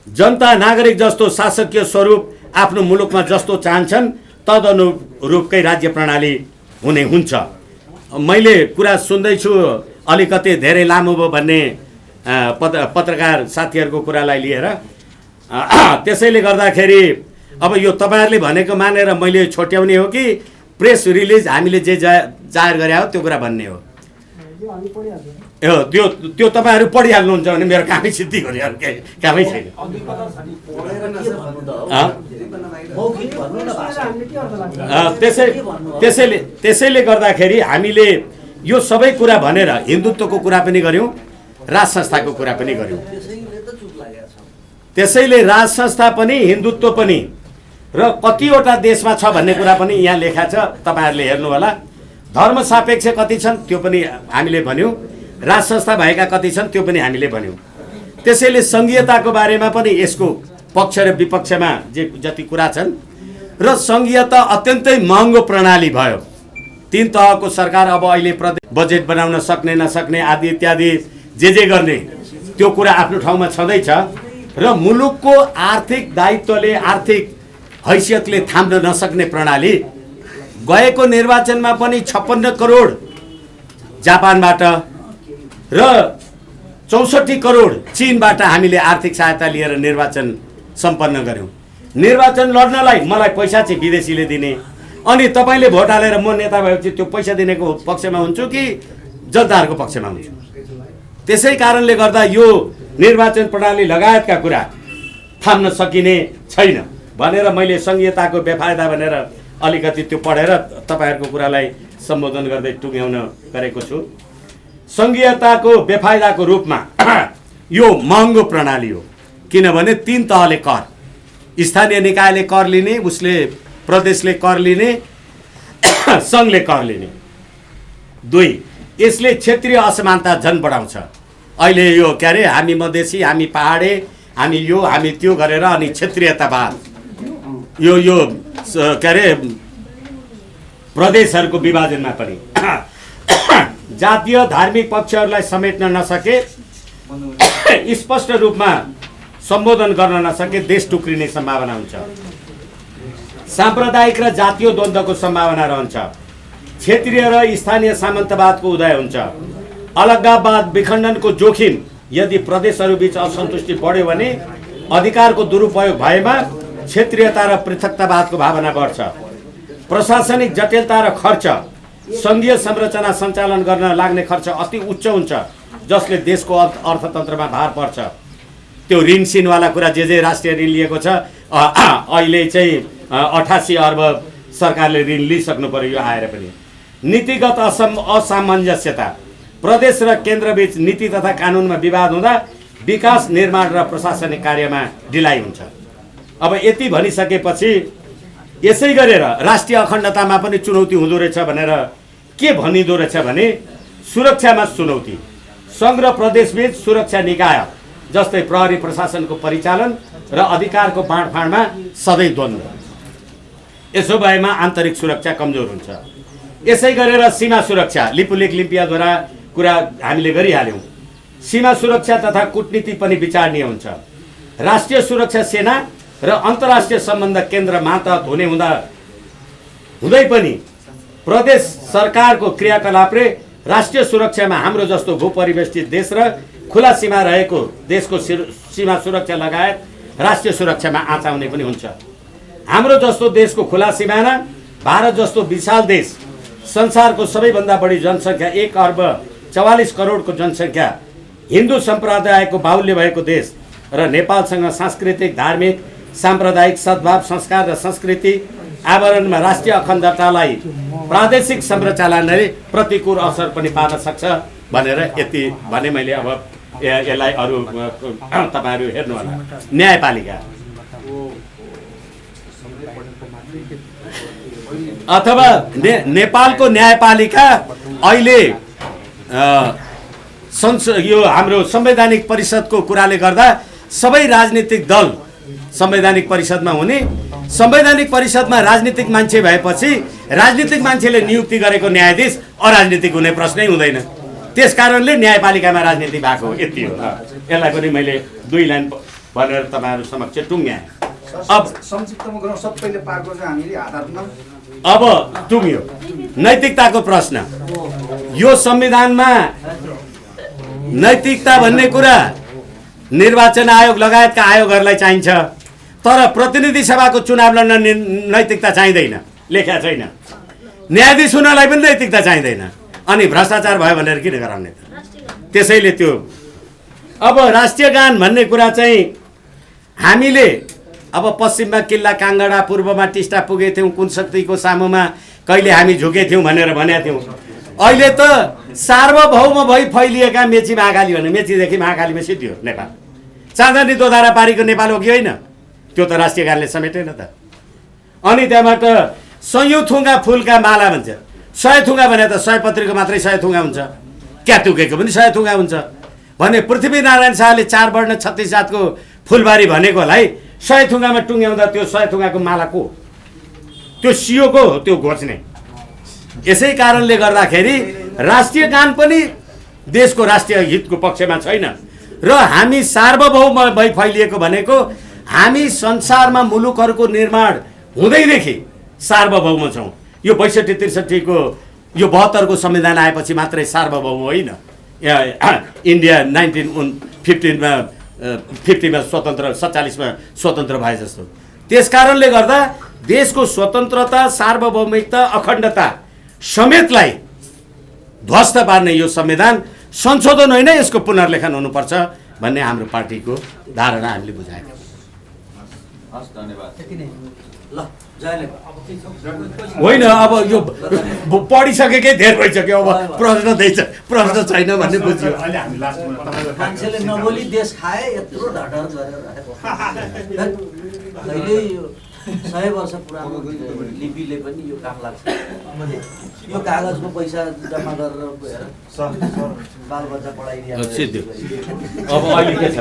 जनता नागरिक जस्तो शासकीय स्वरूप आफ्नो मुलुकमा जस्तो चाहन्छन् तदनुरूपकै राज्य प्रणाली हुने हुन्छ। मैले कुरा सुन्दैछु, अलिकति धेरै लामो भयो भन्ने पत्रकार साथीहरूको कुरालाई लिएर, त्यसैले गर्दाखेरि अब यो तपाईँहरूले भनेको मानेर मैले छोट्याउने हो कि प्रेस रिलिज हामीले जे जाहेर गरे हो त्यो कुरा भन्ने हो? त्यो तपाईँहरू पढिहाल्नुहुन्छ भने मेरो कामै सिद्धि गरे, कामै छैन। त्यसैले गर्दाखेरि हामीले यो सबै कुरा भनेर हिन्दुत्वको कुरा पनि गऱ्यौँ, राज संस्थाको कुरा पनि गऱ्यौँ। त्यसैले राज संस्था पनि हिन्दुत्व पनि र कतिवटा देशमा छ भन्ने कुरा पनि यहाँ लेखा छ, तपाईँहरूले हेर्नु होला। धर्म सापेक्ष कति छन् त्यो पनि हामीले भन्यौँ, राज संस्था भएका कति छन् त्यो पनि हामीले भन्यौँ। त्यसैले सङ्घीयताको बारेमा पनि यसको पक्ष र विपक्षमा जति कुरा छन्, र सङ्घीयता अत्यन्तै महँगो प्रणाली भयो। 3 तहको सरकार अब अहिले बजेट बनाउन सक्ने नसक्ने आदि इत्यादि जे गर्ने त्यो कुरा आफ्नो ठाउँमा छँदैछ, र मुलुकको आर्थिक दायित्वले आर्थिक हैसियतले थाम्न नसक्ने प्रणाली। गएको निर्वाचनमा पनि 56 करोड जापानबाट र 64 करोड चीनबाट हामीले आर्थिक सहायता लिएर निर्वाचन सम्पन्न गर्यौँ। निर्वाचन लड्नलाई मलाई पैसा चाहिँ विदेशीले दिने, अनि तपाईँले भोट हालेर म नेता भएपछि त्यो पैसा दिनेको पक्षमा हुन्छु कि जनताहरूको पक्षमा हुन्छु? त्यसै कारणले गर्दा यो निर्वाचन प्रणाली लगायतका कुरा थाम्न सकिने छैन भनेर मैले सङ्घीयताको बेफाइदा भनेर अलिकति त्यो पढेर तपाईँहरूको कुरालाई सम्बोधन गर्दै टुङ्ग्याउन गरेको छु। सङ्घीयताको बेफाइदाको रूपमा यो महँगो प्रणाली हो, किनभने 3 तहले कर, स्थानीय निकायले कर लिने, उसले प्रदेशले कर लिने, सङ्घले कर लिने। 2, यसले क्षेत्रीय असमानता झन् बढाउँछ। अहिले यो के अरे हामी मधेसी, हामी पहाडे, हामी यो हामी त्यो गरेर अनि क्षेत्रीयतावाद यो के अरे प्रदेशहरूको विभाजनमा पनि जातीय धार्मिक पक्षहरूलाई समेट्न नसके, स्पष्ट रूपमा सम्बोधन गर्न नसके देश टुक्रिने सम्भावना हुन्छ। साम्प्रदायिक र जातीय द्वन्द्वको सम्भावना रहन्छ। क्षेत्रीय र स्थानीय सामन्तवादको उदय हुन्छ। अलगाववाद विखण्डनको जोखिम यदि प्रदेशहरूबीच असन्तुष्टि बढ्यो भने अधिकारको दुरुपयोग भएमा क्षेत्रीयता र पृथकतावादको भावना बढ्छ। प्रशासनिक जटिलता र खर्च, सङ्घीय संरचना सञ्चालन गर्न लाग्ने खर्च अति उच्च हुन्छ, जसले देशको अर्थतन्त्रमा भार पर्छ। त्यो ऋण सिनवाला कुरा जे राष्ट्रिय ऋण लिएको छ, अहिले चाहिँ 88 अर्ब सरकारले ऋण लिइसक्नु पर्यो यो आएर पनि। नीतिगत असामञ्जस्यता, प्रदेश र केन्द्रबीच नीति तथा कानुनमा विवाद हुँदा विकास निर्माण र प्रशासनिक कार्यमा ढिलाइ हुन्छ। अब यति भनिसकेपछि यसै गरेर राष्ट्रिय अखण्डतामा पनि चुनौती हुँदो रहेछ भनेर के भनिँदो रहेछ भने सुरक्षामा चुनौती, सङ्घ र प्रदेशबीच सुरक्षा निकाय जस्तै प्रहरी प्रशासनको परिचालन र अधिकारको बाँडफाँडमा सधैँ द्वन्द्व, यसो भएमा आन्तरिक सुरक्षा कमजोर हुन्छ। यसै गरेर सीमा सुरक्षा, लिपुलेख लिम्पियाद्वारा कुरा हामीले गरिहाल्यौँ। सीमा सुरक्षा तथा कूटनीति पनि विचारणीय हुन्छ। राष्ट्रिय सुरक्षा सेना र अन्तर्राष्ट्रिय सम्बन्ध केन्द्र मातहत हुने हुँदै पनि प्रदेश सरकारको क्रियाकलापले राष्ट्रिय सुरक्षामा हाम्रो जस्तो भूपरिवेष्टित देश र खुला सीमा रहेको देशको सीमा सुरक्षा लगायत राष्ट्रिय सुरक्षामा आँचाउने पनि हुन्छ। हाम्रो जस्तो देशको खुला सिमाना, भारत जस्तो विशाल देश, संसारको सबैभन्दा बढी जनसङ्ख्या 1 अर्ब 44 करोडको जनसङ्ख्या, हिन्दू सम्प्रदायको बाहुल्य भएको देश र नेपालसँग सांस्कृतिक, धार्मिक, साम्प्रदायिक सद्भाव, संस्कार र संस्कृति आवरणमा राष्ट्रिय अखण्डतालाई प्रादेशिक संरचनाले प्रतिकूल असर पनि पार्न सक्छ भनेर यति भने मैले। अब यसलाई अरू तपाईँहरू हेर्नु होला। न्यायपालिका अथवा नेपालको न्यायपालिका अहिले यो हाम्रो संवैधानिक परिषदको कुराले गर्दा सबै राजनीतिक दल संवैधानिक परिषदमा हुने, संवैधानिक परिषदमा राजनीतिक मान्छे भएपछि राजनीतिक मान्छेले नियुक्ति गरेको न्यायाधीश अराजनीतिक हुने प्रश्नै हुँदैन। त्यसकारणले न्यायपालिकामा राजनीति भएको हो। यति हो। यसलाई पनि मैले 2 लाइन भनेर तपाईँहरू समक्ष टुङ्ग्याएँ। अब संक्षिप्तमा गरौँ, सबैले पाएको छ हामीले आधारमा। अब टुङ्ग्यो नैतिकताको प्रश्न। यो संविधानमा नैतिकता भन्ने कुरा निर्वाचन आयोग लगायतका आयोगहरूलाई चाहिन्छ, तर प्रतिनिधि सभाको चुनाव लड्न नैतिकता चाहिँदैन, लेख्या छैन। न्यायाधीश हुनलाई पनि नैतिकता चाहिँदैन। अनि भ्रष्टाचार भयो भनेर किन गराउने त? त्यसैले त्यो अब राष्ट्रिय गान भन्ने कुरा चाहिँ हामीले अब पश्चिममा किल्ला काङ्गडा, पूर्वमा टिस्टा पुगेका थियौँ, कुन शक्तिको सामुमा कहिले हामी झुकेथ्यौँ भनेर भनेका थियौँ। अहिले त सार्वभौम भई फैलिएका मेची महाकाली भने मेचीदेखि महाकालीमा सिद्धियो नेपाल। चाँदनी दोधारा पारीको नेपाल हो कि होइन? त्यो त राष्ट्रिय गानले समेटेन त। अनि त्यहाँबाट 100 थुङ्गा फुलका माला भन्छ। 100 थुङ्गा भने त 100 पत्रीको मात्रै 100 थुङ्गा हुन्छ, क्यातुकेको पनि 100 थुङ्गा हुन्छ भने पृथ्वीनारायण शाहले 4 वर्ण 36 जातको फुलबारी भनेकोलाई 100 थुङ्गामा टुङ्ग्याउँदा त्यो 100 थुङ्गाको माला को? त्यो सियोको हो त्यो घोच्ने। यसै कारणले गर्दाखेरि राष्ट्रिय गान पनि देशको राष्ट्रिय हितको पक्षमा छैन। र हामी सार्वभौम भई फैलिएको भनेको हामी संसारमा मुलुकहरूको निर्माण हुँदैदेखि सार्वभौम छौँ। यो 62-63 को यो 72 को संविधान आएपछि मात्रै सार्वभौम होइन। इन्डिया 1950 मा स्वतन्त्र, 47 मा स्वतन्त्र भए जस्तो। त्यसकारणले गर्दा देशको स्वतन्त्रता, सार्वभौमिकता, अखण्डता समेतलाई ध्वस्त पार्ने यो संविधान संशोधन होइन, यसको पुनर्लेखन हुनुपर्छ भन्ने हाम्रो पार्टीको धारणा हामीले बुझाएको। होइन, अब यो पढिसकेकै धेर भइसक्यो। अब प्रश्न छैन भन्ने बुझ्यो। मान्छेले नबोली देश खाए, यत्रो ढाडर गरेर 100 वर्ष पुरानो लिपिले पनि यो काम लाग्छ। यो कागजको पैसा जम्मा गरेर बालबच्चा पढाइदिएको। अब अहिले के छ?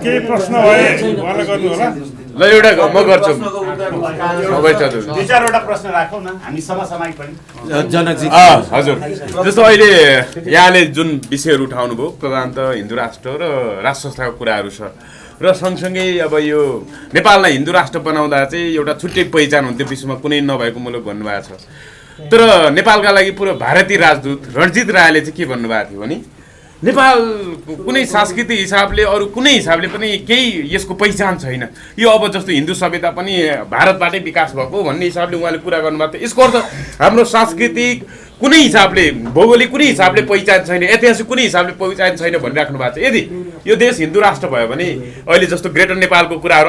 केही प्रश्न भए उहाँलाई गर्नु होला। ल एउटा म गर्छु। 2-4 वटा प्रश्न राखौँ न हामी समसामयिक पनि। जनकजी हजुर, जस्तो अहिले यहाँले जुन विषयहरू उठाउनु भयो प्रधानत हिन्दू राष्ट्र र राष्ट्र संस्थाको कुराहरू छ र सँगसँगै अब यो नेपाललाई हिन्दू राष्ट्र बनाउँदा चाहिँ एउटा छुट्टै पहिचान हुन्थ्यो, विश्वमा कुनै नभएको मुलुक भन्नुभएको छ। तर नेपालका लागि पुरो भारतीय राजदूत रणजित रायले चाहिँ के भन्नुभएको थियो भने नेपाल कुनै सांस्कृतिक हिसाबले अरू कुनै हिसाबले पनि केही यसको पहिचान छैन, यो अब जस्तो हिन्दू सभ्यता पनि भारतबाटै विकास भएको भन्ने हिसाबले उहाँले कुरा गर्नुभएको थियो। यसको अर्थ हाम्रो सांस्कृतिक कुनै हिसाबले, भौगोलिक कुनै हिसाबले पहिचान छैन, ऐतिहासिक कुनै हिसाबले पहिचान छैन भनिराख्नु भएको छ। यदि यो देश हिन्दू राष्ट्र भयो भने अहिले जस्तो ग्रेटर नेपालको कुराहरू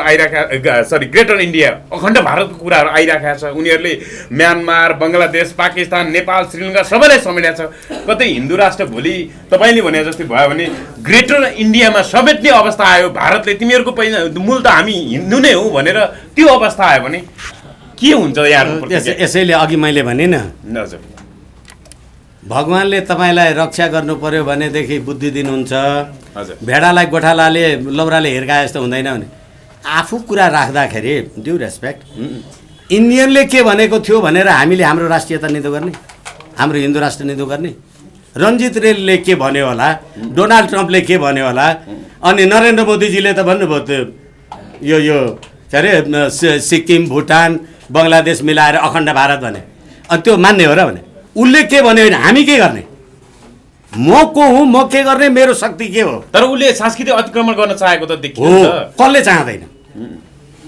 ग्रेटर इन्डिया, अखण्ड भारतको कुराहरू आइराखेका छ। उनीहरूले म्यानमार, बङ्गलादेश, पाकिस्तान, नेपाल, श्रीलङ्का सबैलाई समेटेको छ। कतै हिन्दू राष्ट्र भोलि तपाईँले भने जस्तै भयो भने ग्रेटर इन्डियामा समेट्ने अवस्था आयो, भारतले तिमीहरूको मूल त हामी हिन्दू नै हौ भनेर त्यो अवस्था आयो भने के हुन्छ यार? यसैले अघि मैले भने न, हजुर, भगवानले तपाईँलाई रक्षा गर्नु पर्यो भनेदेखि बुद्धि दिनुहुन्छ। हजुर, भेडालाई गोठालाले लौराले हिर्काए जस्तो हुँदैन भने आफू कुरा राख्दाखेरि ड्यु रेस्पेक्ट। इन्डियनले के भनेको थियो भनेर हामीले हाम्रो राष्ट्रियता निधो गर्ने, हाम्रो हिन्दू राष्ट्र निधो गर्ने? रञ्जित रेलले के भन्यो होला, डोनाल्ड ट्रम्पले के भन्यो होला, अनि नरेन्द्र मोदीजीले त भन्नुभयो त्यो यो के अरे सिक्किम, भुटान, बङ्गलादेश मिलाएर अखण्ड भारत भने। अनि त्यो मान्ने हो र भने उसले के भन्यो भने हामी के गर्ने? म को हुँ, म के गर्ने, मेरो शक्ति के हो? तर उसले सांस्कृतिक अतिक्रमण गर्न चाहेको त देखियो। हो, कसले चाहँदैन?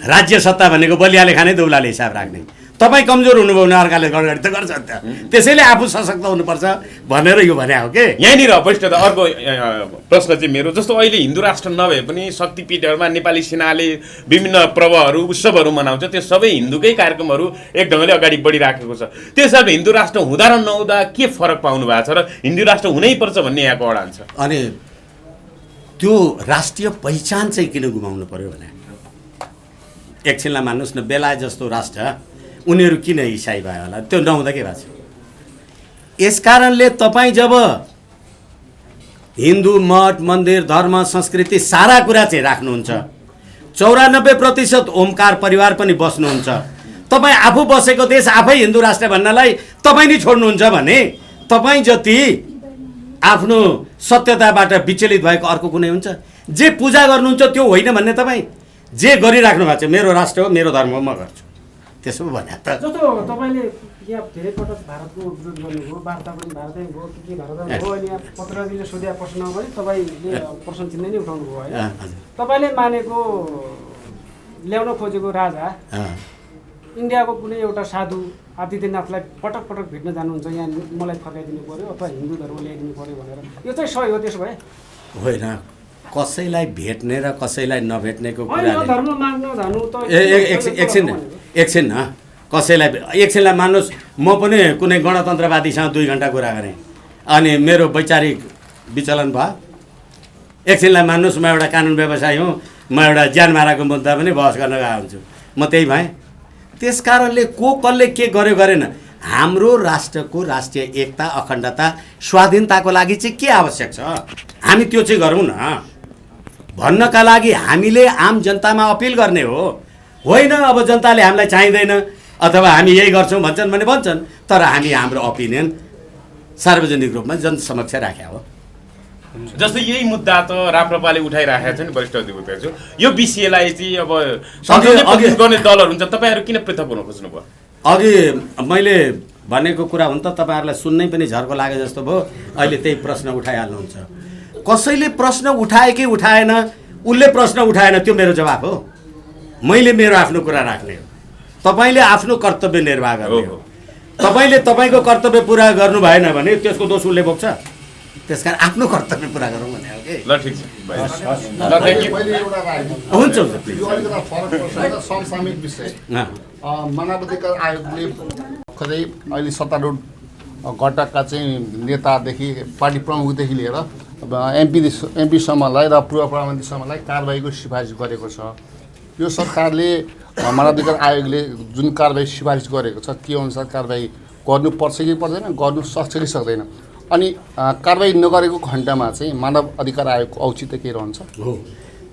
राज्य सत्ता भनेको बलियाले खाने दुब्लाले हिसाब राख्ने। तपाईँ कमजोर हुनुभयो भने अर्काले गडगडी त गर्छ नि त। त्यसैले आफू सशक्त हुनुपर्छ भनेर यो भने हो के। यहाँनिर वरिष्ठ अर्को प्रश्न चाहिँ मेरो, जस्तो अहिले हिन्दू राष्ट्र नभए पनि शक्तिपीठहरूमा नेपाली सेनाले विभिन्न पर्वहरू उत्सवहरू मनाउँछ, त्यो सबै हिन्दूकै कार्यक्रमहरू एक ढङ्गले अगाडि बढिराखेको छ। त्यस हिसाबले हिन्दू राष्ट्र हुँदा र नहुँदा के फरक पाउनु भएको छ र हिन्दू राष्ट्र हुनैपर्छ भन्ने यहाँको अडान छ? अनि त्यो राष्ट्रिय पहिचान चाहिँ किन गुमाउनु पर्यो भने एकछिनलाई मान्नुहोस् न, बेलायत जस्तो राष्ट्र उनीहरू किन इसाई भयो होला? त्यो नहुँदा के भएको छ? यस कारणले तपाईँ जब हिन्दू मठ मन्दिर धर्म संस्कृति सारा कुरा चाहिँ राख्नुहुन्छ, 94% ओमकार परिवार पनि बस्नुहुन्छ, तपाईँ आफू बसेको देश आफै हिन्दू राष्ट्र भन्नलाई तपाईँ नै छोड्नुहुन्छ भने तपाईँ जति आफ्नो सत्यताबाट विचलित भएको अर्को कुनै हुन्छ? जे पूजा गर्नुहुन्छ त्यो होइन भन्ने तपाईँ जे गरिराख्नु भएको छ, मेरो राष्ट्र हो मेरो धर्म हो म गर्छु, त्यसो भने त जस्तो तपाईँले यहाँ धेरै पटक भारतको विरोध गर्नुभयो, वार्ता पनि भारतै भयो के भारतमा भयो, अनि यहाँ पत्रकारले सोधेका प्रश्नमा पनि तपाईँले प्रश्न चिन्ह नै उठाउनु भयो होइन? तपाईँले मानेको ल्याउन खोजेको राजा इन्डियाको कुनै एउटा साधु आदित्यनाथलाई पटक पटक भेट्न जानुहुन्छ, यहाँ मलाई फर्काइदिनु पर्यो अथवा हिन्दू धर्म ल्याइदिनु पर्यो भनेर, यो चाहिँ सही हो? त्यसो भए होइन, कसैलाई भेट्ने र कसैलाई नभेट्नेको होइन, कुराले धर्म माग्न जानु त एकछिन कसैलाई एकछिनलाई मान्नुहोस्, म पनि कुनै गणतन्त्रवादीसँग 2 घन्टा कुरा गरेँ अनि मेरो वैचारिक विचलन भयो। एकछिनलाई मान्नुहोस्, म एउटा कानुन व्यवसायी हुँ, म एउटा ज्यान माराको मुद्दा पनि बहस गर्न गएको हुन्छु, म त्यही भएँ। त्यस कारणले को कसले के गर्यो गरेन, हाम्रो राष्ट्रको राष्ट्रिय एकता अखण्डता स्वाधीनताको लागि चाहिँ के आवश्यक छ हामी त्यो चाहिँ गरौँ न भन्नका लागि हामीले आम जनतामा अपिल गर्ने हो। होइन अब जनताले हामीलाई चाहिँदैन अथवा हामी यही गर्छौँ भन्छन् भने भन्छन्, तर हामी हाम्रो ओपिनियन सार्वजनिक रूपमा जनसमक्ष राख्या हो। जस्तो यही मुद्दा त राप्रपाले उठाइराखेको छ नि वरिष्ठ अधिवक्ताज्यू, यो विषयलाई चाहिँ अब संसदले प्रतिनिधित्व गर्ने दलहरू हुन्छ, तपाईँहरू किन पृथक हुन खोज्नुभयो? अघि मैले भनेको कुरा हुन त तपाईँहरूलाई सुन्नै पनि झर्को लागे जस्तो भयो, अहिले त्यही प्रश्न उठाइहाल्नुहुन्छ। कसैले प्रश्न उठाए कि उठाएन, उसले प्रश्न उठाएन त्यो मेरो जवाब हो, मैले मेरो आफ्नो कुरा राख्ने हो, तपाईँले आफ्नो कर्तव्य निर्वाह गर्ने हो। तपाईँले तपाईँको कर्तव्य पुरा गर्नु भएन भने त्यसको दोष उसले बोक्छ, त्यस कारण आफ्नो कर्तव्य पुरा गरौँ भने हो कि। ल ठिक छ, हुन्छ प्लिज। यो अलिकति फरक पर्छ, समसामयिक विषय। मानवाधिकार आयोगले खै अहिले सत्तारूढ घटकका चाहिँ नेतादेखि पार्टी प्रमुखदेखि लिएर एमपीसम्मलाई र पूर्व प्रधानमन्त्रीसम्मलाई कारबाहीको सिफारिस गरेको छ। यो सरकारले मानवाधिकार आयोगले जुन कारबाही सिफारिस गरेको छ त्यो अनुसार कारबाही गर्नुपर्छ कि पर्दैन, गर्नु सक्छ कि सक्दैन, अनि कारबाही नगरेको खण्डमा चाहिँ मानव अधिकार आयोगको औचित्य के रहन्छ? हो,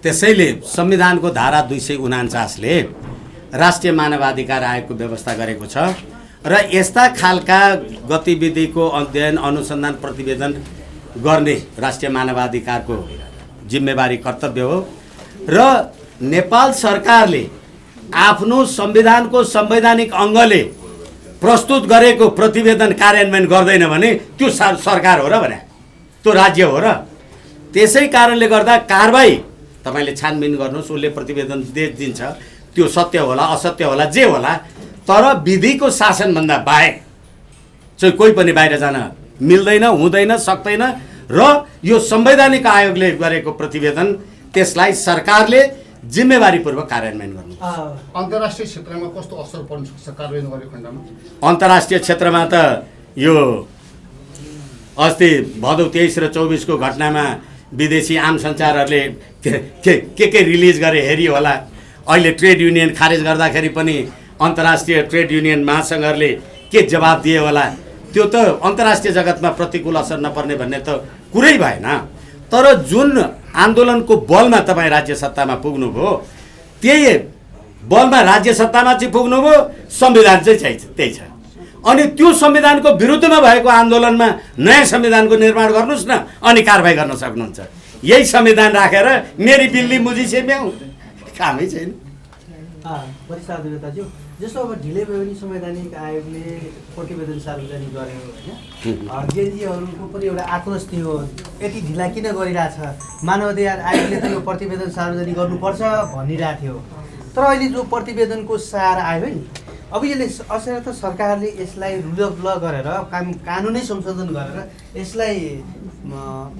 त्यसैले संविधानको धारा 249ले राष्ट्रिय मानवाधिकार आयोगको व्यवस्था गरेको छ र यस्ता खालका गतिविधिको अध्ययन अनुसन्धान प्रतिवेदन गर्ने राष्ट्रिय मानवाधिकारको जिम्मेवारी कर्तव्य हो। र नेपाल सरकारले आफ्नो संविधानको संवैधानिक अङ्गले प्रस्तुत गरेको प्रतिवेदन कार्यान्वयन गर्दैन भने त्यो सरकार हो र भने त्यो राज्य हो र। त्यसै कारणले गर्दा कारबाही तपाईँले छानबिन गर्नुहोस्, उसले प्रतिवेदन दिन्छ, त्यो सत्य होला असत्य होला जे होला, तर विधिको शासनभन्दा बाहेक चाहिँ कोही पनि बाहिर जान मिल्दैन, हुँदैन, सक्दैन। र यो संवैधानिक आयोगले गरेको प्रतिवेदन त्यसलाई सरकारले जिम्मेवारीपूर्वक कार्यान्वयन गर्नु। अन्तर्राष्ट्रिय क्षेत्रमा कस्तो असर पर्न सक्छ कारबाही नगरेको खण्डमा? अन्तर्राष्ट्रिय क्षेत्रमा त यो अस्ति भदौ 23 र 24 को घटनामा विदेशी आम सञ्चारहरूले के रिलिज गरे हेरी होला। अहिले ट्रेड युनियन खारेज गर्दाखेरि पनि अन्तर्राष्ट्रिय ट्रेड युनियन महासङ्घहरूले के जवाब दिए होला, त्यो त अन्तर्राष्ट्रिय जगतमा प्रतिकूल असर नपर्ने भन्ने त कुरै भएन। तर जुन आन्दोलनको बलमा तपाईँ राज्य सत्तामा पुग्नुभयो, त्यही बलमा राज्य सत्तामा चाहिँ पुग्नुभयो, संविधान चाहिँ त्यही छ। अनि त्यो संविधानको विरुद्धमा भएको आन्दोलनमा नयाँ संविधानको निर्माण गर्नुहोस् न, अनि कारबाही गर्न सक्नुहुन्छ। यही संविधान राखेर मेरी बिल्ली मुजी से म्याउ कामै छैन। वरिष्ठ अधिवक्ताज्यू, जस्तो अब ढिलै भयो भने संवैधानिक आयोगले प्रतिवेदन सार्वजनिक गर्यो होइन, जेएनजीहरूको पनि एउटा आक्रोश थियो यति ढिला किन गरिरहेछ, मानवाधिकार आयोगले त यो प्रतिवेदन सार्वजनिक गर्नुपर्छ भनिरहेको थियो। तर अहिले जो प्रतिवेदनको सार आयो नि, अब यसले असर त सरकारले यसलाई रुल अफ ल गरेर कानुनै संशोधन गरेर यसलाई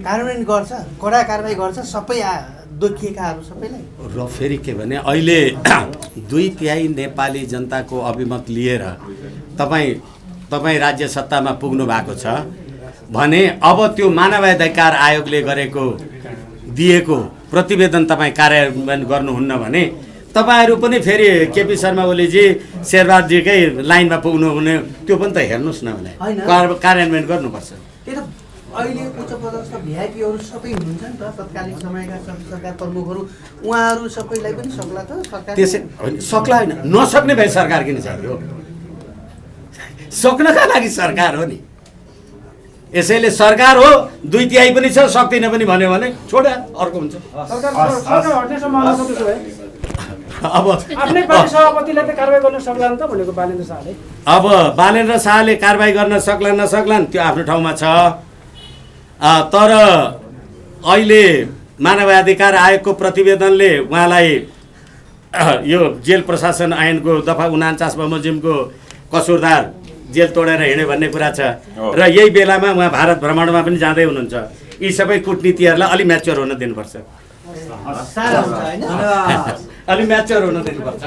कार्यान्वयन गर्छ, कडा कारबाही गर्छ सबै दोषिएकाहरू सबैलाई। र फेरि के भने अहिले 2/3 नेपाली जनताको अभिमत लिएर तपाईँ राज्य सत्तामा पुग्नु भएको छ भने अब त्यो मानवाधिकार आयोगले दिएको प्रतिवेदन तपाईँ कार्यान्वयन गर्नुहुन्न भने तपाईँहरू पनि फेरि केपी शर्मा ओलीजी शेरबहादुरजीकै लाइनमा पुग्नुहुने त्यो पनि त हेर्नुहोस् न भने कार्यान्वयन गर्नुपर्छ। त्यही त अहिले उच्च पदस्थ भिआइपीहरू सबै हुनुहुन्छ नि त तत्कालीन समयका सबै सरकार प्रमुखहरू, उहाँहरू सबैलाई पनि सक्ला त सरकार? त्यसै सक्ला होइन, नसक्ने भए सरकार किन चाहियो? सक्नका लागि सरकार हो नि। यसैले सरकार हो 2/3 पनि छ, सक्दिन पनि भन्यो भने छोड अर्को हुन्छ। सरकार हट्नेसम्म आउँछ त्यसो भए अब आफ्नै पार्टी सभापतिले त कारबाही गर्न सक्लान् त भनेको बालेन्द्र शाहले। अब बालेन्द्र शाहले कारबाही गर्न सक्लान् नसक्लान् त्यो आफ्नो ठाउँमा छ, तर अहिले मानवाधिकार आयोगको प्रतिवेदनले उहाँलाई यो जेल प्रशासन ऐनको दफा 49 बमोजिमको कसुरदार जेल तोडेर हिँड्यो भन्ने कुरा छ। र यही बेलामा उहाँ भारत भ्रमणमा पनि जाँदै हुनुहुन्छ। यी सबै कुटनीतिहरूलाई अलि म्याच्योर हुन दिनुपर्छ, सारा हुन्छ होइन? अलि म्याच्योर हुन दिनुपर्छ।